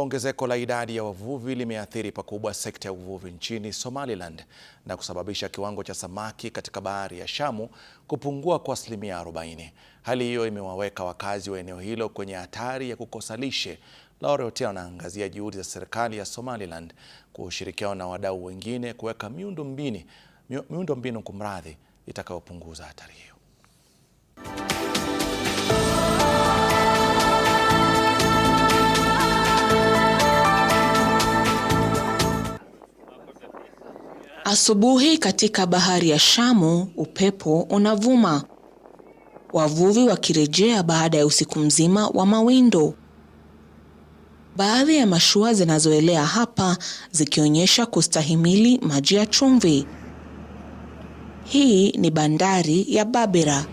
Ongezeko la idadi ya wavuvi limeathiri pakubwa sekta ya uvuvi nchini Somaliland na kusababisha kiwango cha samaki katika bahari ya Shamu kupungua kwa 40%. Hali hiyo imewaweka wakazi wa eneo hilo kwenye hatari ya kukosa lishe. Laura Otieno anaangazia juhudi za serikali ya Somaliland kushirikiana na wadau wengine kuweka miundombinu kumradhi itakayopunguza hatari hiyo. Asubuhi katika bahari ya Shamu, upepo unavuma. Wavuvi wakirejea baada ya usiku mzima wa mawindo. Baadhi ya mashua zinazoelea hapa zikionyesha kustahimili maji ya chumvi. Hii ni bandari ya Berbera.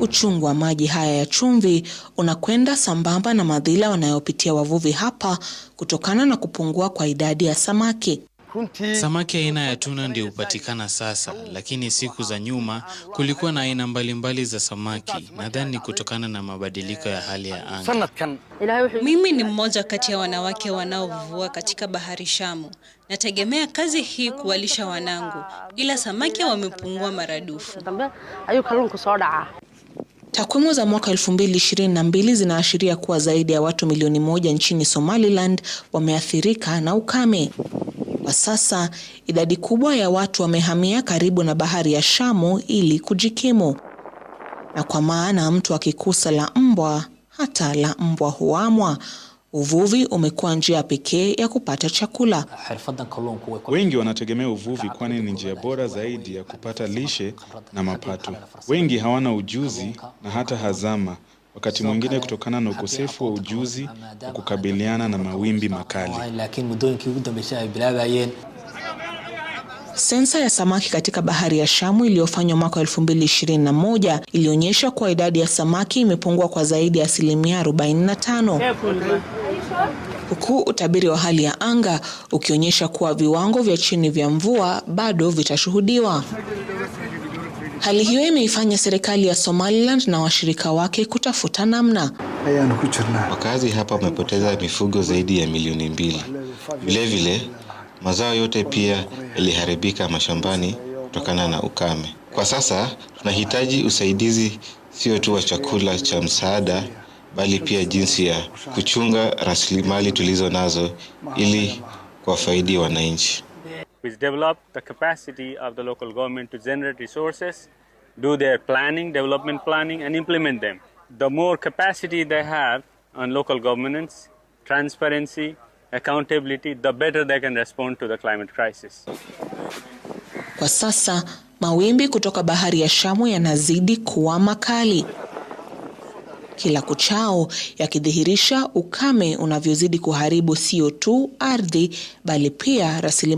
Uchungu wa maji haya ya chumvi unakwenda sambamba na madhila wanayopitia wavuvi hapa kutokana na kupungua kwa idadi ya samaki. Samaki aina ya tuna ndio hupatikana sasa, lakini siku za nyuma kulikuwa na aina mbalimbali za samaki. Nadhani kutokana na mabadiliko ya hali ya anga. Mimi ni mmoja kati ya wanawake wanaovua katika bahari Shamu. Nategemea kazi hii kuwalisha wanangu, ila samaki wamepungua maradufu. Takwimu za mwaka 2022 zinaashiria kuwa zaidi ya watu milioni 1 nchini Somaliland wameathirika na ukame. Kwa sasa, idadi kubwa ya watu wamehamia karibu na bahari ya Shamu ili kujikimu. Na kwa maana mtu akikosa la mbwa, hata la mbwa huamwa, uvuvi umekuwa njia pekee ya kupata chakula. Wengi wanategemea uvuvi kwani ni njia bora zaidi ya kupata lishe na mapato. Wengi hawana ujuzi na hata hazama, wakati mwingine kutokana na ukosefu wa ujuzi wa kukabiliana na mawimbi makali. Sensa ya samaki katika bahari ya Shamu iliyofanywa mwaka 2021 ilionyesha kuwa idadi ya samaki imepungua kwa zaidi ya 45%. Huku utabiri wa hali ya anga ukionyesha kuwa viwango vya chini vya mvua bado vitashuhudiwa. Hali hiyo imeifanya serikali ya Somaliland na washirika wake kutafuta namna. Wakazi hapa wamepoteza mifugo zaidi ya milioni 2. Vilevile, mazao yote pia yaliharibika mashambani kutokana na ukame. Kwa sasa, tunahitaji usaidizi sio tu wa chakula cha msaada, bali pia jinsi ya kuchunga rasilimali tulizo nazo ili kuwafaidi wananchi. Which develop the capacity of the local government to generate resources, do their planning, development planning, and implement them. The more capacity they have on local governance, transparency, accountability, the better they can respond to the climate crisis. Kwa sasa, mawimbi kutoka bahari ya Shamu yanazidi kuwa makali. Kila kuchao yakidhihirisha ukame unavyozidi kuharibu sio tu ardhi, bali pia rasilimali.